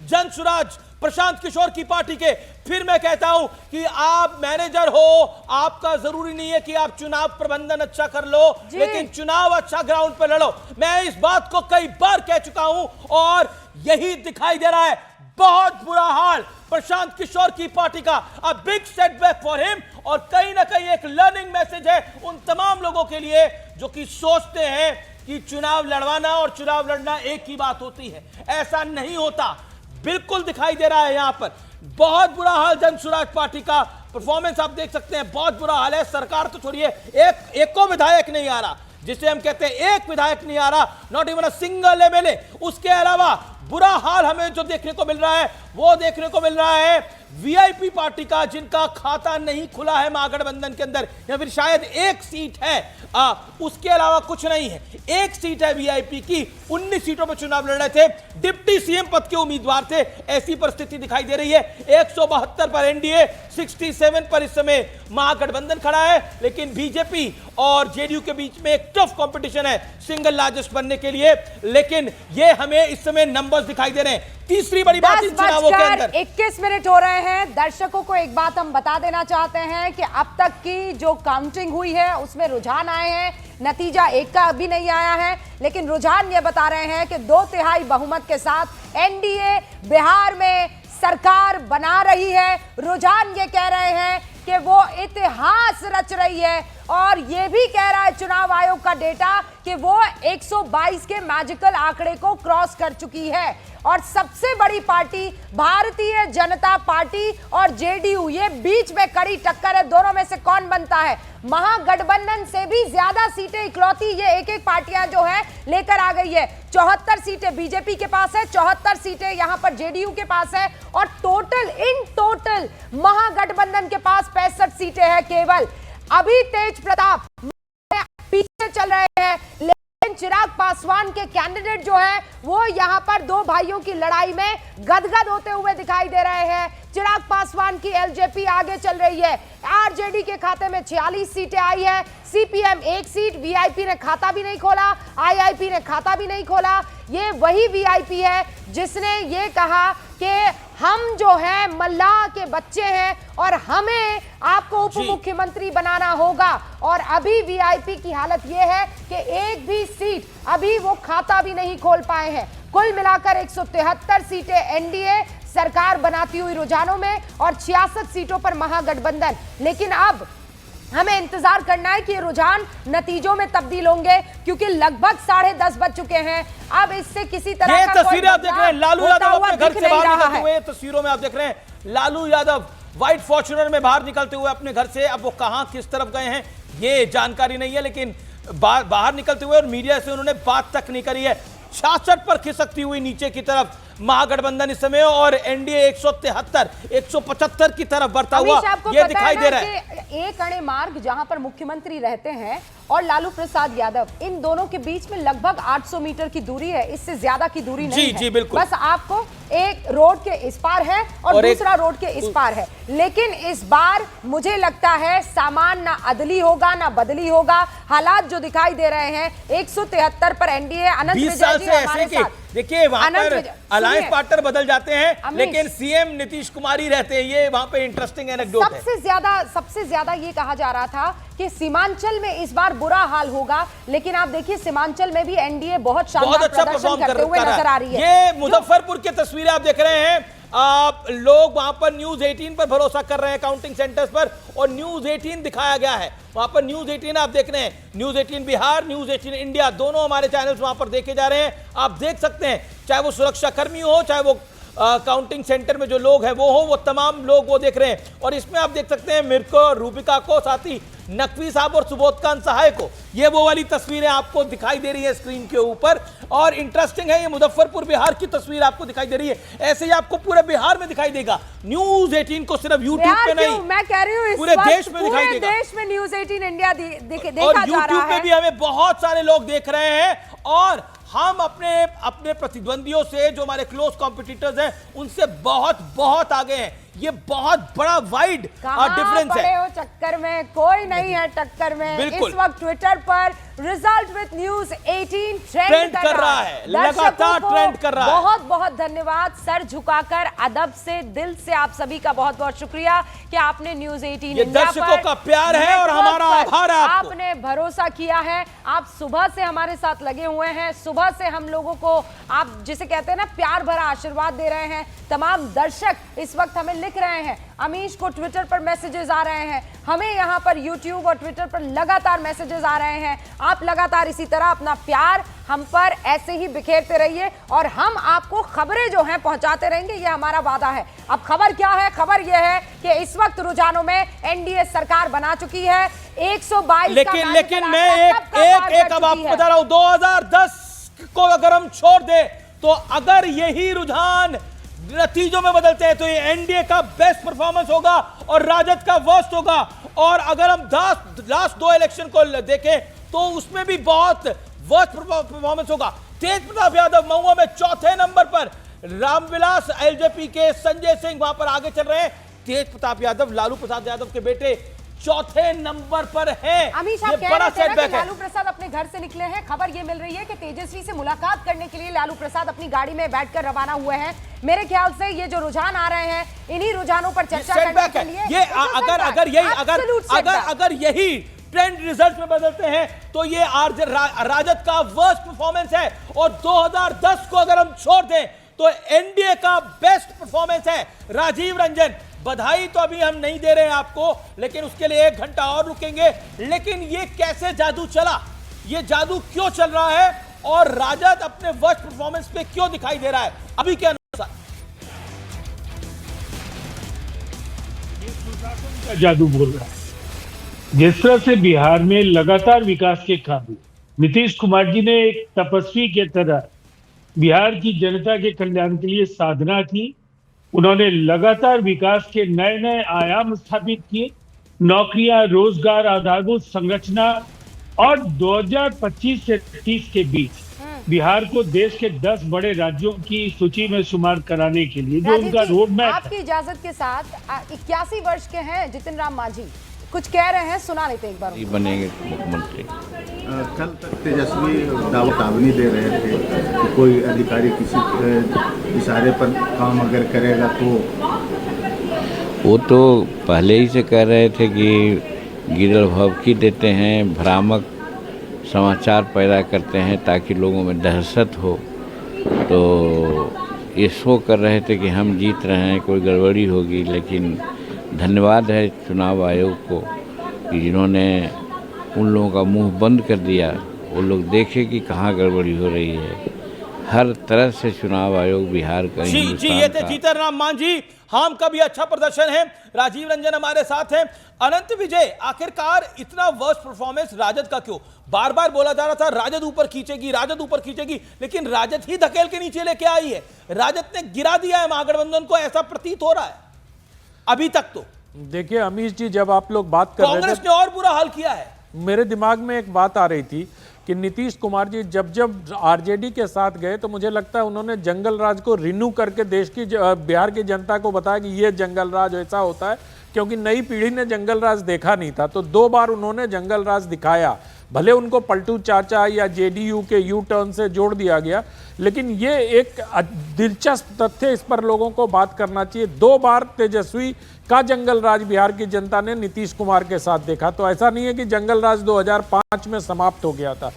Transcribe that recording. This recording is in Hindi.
जनसुराज प्रशांत किशोर की पार्टी के। फिर मैं कहता हूं कि आप मैनेजर हो, आपका जरूरी नहीं है कि आप चुनाव प्रबंधन अच्छा कर लो, लेकिन चुनाव अच्छा ग्राउंड पर लड़ो। मैं इस बात को कई बार कह चुका हूं और यही दिखाई दे रहा है। बहुत बुरा हाल प्रशांत किशोर की पार्टी का, a big setback for him. और कहीं ना कहीं एक लर्निंग मैसेज है उन तमाम लोगों के लिए जो कि सोचते हैं कि चुनाव लड़वाना और चुनाव लड़ना एक ही बात होती है। ऐसा नहीं होता, बिल्कुल दिखाई दे रहा है। यहां पर बहुत बुरा हाल जनसुराज पार्टी का, परफॉर्मेंस आप देख सकते हैं, बहुत बुरा हाल है। सरकार तो छोड़िए, एक को विधायक नहीं आ रहा, जिसे हम कहते हैं एक विधायक नहीं आ रहा, not even a single MLA. उसके अलावा बुरा हाल हमें जो देखने को मिल रहा है वो देखने को मिल रहा है वीआईपी पार्टी का, जिनका खाता नहीं खुला है महागठबंधन के अंदर, या फिर शायद एक सीट है, उसके अलावा कुछ नहीं है। एक सीट है वीआईपी की, 19 सीटों पर चुनाव लड़ रहे थे, डिप्टी सीएम पद के उम्मीदवार थे। ऐसी परिस्थिति दिखाई दे रही है। 172 पर एनडीए, 67 पर इस समय महागठबंधन खड़ा है। लेकिन बीजेपी और जेडीयू के बीच में एक टफ कंपटीशन है सिंगल लार्जेस्ट बनने के लिए। लेकिन ये हमें इस समय नंबर्स दिखाई दे रहे हैं। तीसरी बड़ी बात इन चुनावों के अंदर 21 मिनट हो रहे हैं। दर्शकों को एक बात हम बता देना चाहते हैं कि अब तक की जो काउंटिंग हुई है उसमें रुझान आए हैं, नतीजा एक का अभी नहीं आया है, लेकिन रुझान ये बता रहे हैं कि 2/3 बहुमत के साथ एनडीए बिहार में सरकार बना रही है। रुझान ये कह रहे हैं कि वो इतिहास रच रही है, और ये भी कह रहा है चुनाव आयोग का डेटा कि वो 122 के मैजिकल आंकड़े को क्रॉस कर चुकी है। और सबसे बड़ी पार्टी भारतीय जनता पार्टी और जेडीयू, ये बीच में कड़ी टक्कर है। दोनों में से कौन बनता है? महागठबंधन से भी ज्यादा सीटें इकलौती ये एक पार्टियां जो है लेकर आ गई है। 74 सीटें बीजेपी के पास है, 74 सीटें यहां पर जेडीयू के पास है, और इन टोटल महागठबंधन के पास 65 सीटें हैं केवल। अभी तेज प्रताप पीछे चल रहे हैं, लेकिन चिराग पासवान के कैंडिडेट जो है वो यहां पर दो भाइयों की लड़ाई में गदगद होते हुए दिखाई दे रहे हैं। चिराग पासवान की एलजेपी आगे चल रही है। आरजेडी के खाते में 46 सीटें आई है, सीपीएम 1 सीट, वीआईपी ने खाता भी नहीं खोला, आईआईपी ने खाता भी नहीं खोला। ये वही वीआईपी है जिसने ये कहा कि हम जो है मल्लाह के बच्चे हैं और हमें आपको उप मुख्यमंत्री बनाना होगा। और अभी वीआईपी की हालत यह है कि एक भी सीट अभी वो खाता भी नहीं खोल पाए हैं। कुल मिलाकर 173 सीटें एनडीए सरकार बनाती हुई रुझानों में, और 66 सीटों पर महागठबंधन। लेकिन अब हमें इंतजार करना है कि रुझान नतीजों में तब्दील होंगे, क्योंकि लगभग 10:30 बज चुके हैं। अब इससे किसी तरह का तस्वीरें आप देख रहे हैं लालू यादव अपने घर से बाहर निकलते हुए। तस्वीरों में आप देख रहे हैं लालू यादव व्हाइट फॉर्च्यूनर में बाहर निकलते हुए अपने घर से। अब वो कहां किस तरफ गए हैं ये जानकारी नहीं है, लेकिन बाहर निकलते हुए और मीडिया से उन्होंने बात तक नहीं करी है। 66 पर खिसकती हुई नीचे की तरफ महागठबंधन इस समय, और एनडीए 173, 175 की तरफ बढ़ता हुआ ये दिखाई दे रहा है। एक अणे मार्ग जहां पर मुख्यमंत्री रहते हैं और लालू प्रसाद यादव, इन दोनों के बीच में लगभग 800 मीटर की दूरी है, इससे ज्यादा की दूरी नहीं है। जी बिल्कुल। बस आपको एक रोड के इस पार है और दूसरा रोड के इस पार है। लेकिन इस बार मुझे लगता है सामान ना अदली होगा ना बदली होगा। हालात जो दिखाई दे रहे हैं 173 पर एनडीए, अनंत विजय जी हमारे साथ। देखिए वहां पर अलायंस पार्टनर बदल जाते हैं, लेकिन सीएम नीतीश कुमार ही रहते हैं। ये वहां पे इंटरेस्टिंग एनेक्डोट है। सबसे ज्यादा ये कहा जा रहा था कि सीमांचल में इस बार बुरा हाल होगा, लेकिन आप देखिए सीमांचल में भी एनडीए बहुत शानदार अच्छा प्रदर्शन करते हुए नजर आ रही है। ये मुजफ्फरपुर की तस्वीरें आप देख रहे हैं। आप लोग वहां पर न्यूज 18 पर भरोसा कर रहे हैं, काउंटिंग सेंटर्स पर, और न्यूज 18 दिखाया गया है वहां पर। न्यूज 18 आप देख रहे हैं, न्यूज 18 बिहार, न्यूज 18 इंडिया, दोनों हमारे चैनल्स वहां पर देखे जा रहे हैं। आप देख सकते हैं, चाहे वो सुरक्षा कर्मी हो, चाहे वो काउंटिंग सेंटर में जो लोग हैं वो हो, वो तमाम लोग वो देख रहे हैं। और इसमें आप देख सकते हैं मिर्को, रूबिका को, साथ ही नकवी साहब और सुबोधकांत सहाय को। ये वो वाली तस्वीरें आपको दिखाई दे रही है स्क्रीन के ऊपर। और इंटरेस्टिंग है, ये मुजफ्फरपुर बिहार की तस्वीर आपको दिखाई दे रही है। ऐसे ही आपको पूरे बिहार में दिखाई देगा। न्यूज 18 को सिर्फ यूट्यूब पे नहीं, मैं कह रही हूं पूरे देश में दिखाई देगा। देश में न्यूज 18 इंडिया देखा जा रहा है, और यूट्यूब पे भी हमें बहुत सारे लोग देख रहे हैं। और हम अपने प्रतिद्वंदियों से, जो हमारे क्लोज कॉम्पिटिटर्स हैं, उनसे बहुत बहुत आगे हैं। ये बहुत बड़ा वाइड डिफरेंस पड़े है। हो चक्कर में, कोई नहीं है टक्कर में। बिल्कुल। इस वक्त ट्विटर पर रिजल्ट विद न्यूज 18 ट्रेंड कर रहा है, दर्शकों लगातार को ट्रेंड कर रहा है। बहुत बहुत धन्यवाद, सर झुकाकर अदब से दिल से आप सभी का बहुत बहुत शुक्रिया कि आपने न्यूज 18 ये इंडिया दर्शकों पर, का प्यार है और नेटवर्क हमारा पर आभार है आपको। आपने भरोसा किया है। आप सुबह से हमारे साथ लगे हुए हैं, सुबह से हम लोगों को आप जिसे कहते हैं ना प्यार भरा आशीर्वाद दे रहे हैं। तमाम दर्शक इस वक्त हमें लिख रहे हैं, अमीश को ट्विटर पर मैसेजेस आ रहे हैं, हमें यहाँ पर यूट्यूब और ट्विटर पर लगातार मैसेजेस आ रहे हैं। आप लगातार इसी तरह अपना प्यार हम पर ऐसे ही बिखेरते रहिए और हम आपको खबरें जो हैं पहुंचाते रहेंगे, ये हमारा वादा है। अब खबर क्या है? खबर यह है कि इस वक्त रुझानों में एनडीए सरकार बना चुकी है। 122 लेकिन मैं एक अब आपको बता रहा हूं, 2010 को अगर हम छोड़ दे तो अगर यही रुझान नतीजों में बदलते हैं तो ये एनडीए का बेस्ट परफॉर्मेंस होगा और राजद का वर्स्ट होगा। और अगर हम लास्ट 2 इलेक्शन को देखें तो उसमें भी बहुत वर्स्ट परफॉर्मेंस होगा। तेज प्रताप यादव महुआ में 4थे नंबर पर, रामविलास एलजेपी के संजय सिंह वहां पर आगे चल रहे हैं। तेज प्रताप यादव लालू प्रसाद यादव के बेटे 4थे नंबर पर हैं। अमीश, आप कह रहे थे ना कि लालू प्रसाद अपने घर से निकले हैं। खबर ये मिल रही है कि तेजस्वी से मुलाकात करने के लिए लालू प्रसाद अपनी गाड़ी में बैठकर रवाना हुए हैं। मेरे ख्याल से ये जो रुझान आ रहे हैं, इन्हीं रुझानों पर चर्चा करने के लिए ये अगर यही ट्रेंड रिजल्ट में बदलते हैं तो ये राजद का वर्स्ट परफॉर्मेंस है। और 2010 को अगर हम छोड़ दें तो एनडीए का बेस्ट परफॉर्मेंस है। राजीव रंजन, बधाई तो अभी हम नहीं दे रहे हैं आपको, लेकिन उसके लिए 1 घंटा और रुकेंगे। लेकिन ये कैसे जादू चला, ये जादू क्यों चल रहा है और राजद अपने वर्स्ट परफॉर्मेंस पे क्यों दिखाई दे रहा है अभी के अनुसार? जादू बोल रहा है। जिस तरह से बिहार में लगातार विकास के काम, नीतीश कुमार जी ने एक तपस्वी के तरह बिहार की जनता के कल्याण के लिए साधना की। उन्होंने लगातार विकास के नए नए आयाम स्थापित किए, नौकरियां, रोजगार, आधारभूत संरचना, और 2025 से 30 के बीच बिहार को देश के 10 बड़े राज्यों की सूची में शुमार कराने के लिए जो उनका रोड मैप। आपकी इजाजत के साथ 81 वर्ष के हैं जितिन राम मांझी, कुछ कह रहे हैं, सुना लेते एक बार। बनेंगे मुख्यमंत्री। कल तक तेजस्वी दावतावनी दे रहे थे कि कोई अधिकारी किसी इशारे पर काम अगर करेगा तो। वो तो पहले ही से कह रहे थे कि गिरल भभकी देते हैं, भ्रामक समाचार पैदा करते हैं ताकि लोगों में दहशत हो। तो ये शो कर रहे थे कि हम जीत रहे हैं, कोई गड़बड़ी होगी। लेकिन धन्यवाद है चुनाव आयोग को कि जिन्होंने उन लोगों का मुंह बंद कर दिया। वो लोग देखे कि कहाँ गड़बड़ी हो रही है। हर तरह से चुनाव आयोग बिहार का, जी ये थे जीतन राम मांझी। हम का भी अच्छा प्रदर्शन है। राजीव रंजन हमारे साथ हैं। अनंत विजय, आखिरकार इतना वर्स्ट परफॉर्मेंस राजद का क्यों? बार बार बोला जा रहा था राजद ऊपर खींचेगी, राजद ऊपर खींचेगी, लेकिन राजद ही धकेल के नीचे लेके आई है। राजद ने गिरा दिया है महागठबंधन को, ऐसा प्रतीत हो रहा है अभी तक। तो देखिए अमीश जी, जब आप लोग बात कर रहे थे, कांग्रेस ने और बुरा हाल किया है। मेरे दिमाग में एक बात आ रही थी कि नीतीश कुमार जी जब आरजेडी के साथ गए तो मुझे लगता है उन्होंने जंगल राज को रिन्यू करके देश की बिहार की जनता को बताया कि ये जंगल राज ऐसा होता है, क्योंकि नई पीढ़ी ने जंगल राज देखा नहीं था। तो 2 बार उन्होंने जंगल राज दिखाया। भले उनको पलटू चाचा या जेडीयू के यू टर्न से जोड़ दिया गया, लेकिन ये एक दिलचस्प तथ्य, इस पर लोगों को बात करना चाहिए। 2 बार तेजस्वी का जंगल राज बिहार की जनता ने नीतीश कुमार के साथ देखा। तो ऐसा नहीं है कि जंगल राज 2005 में समाप्त हो गया था।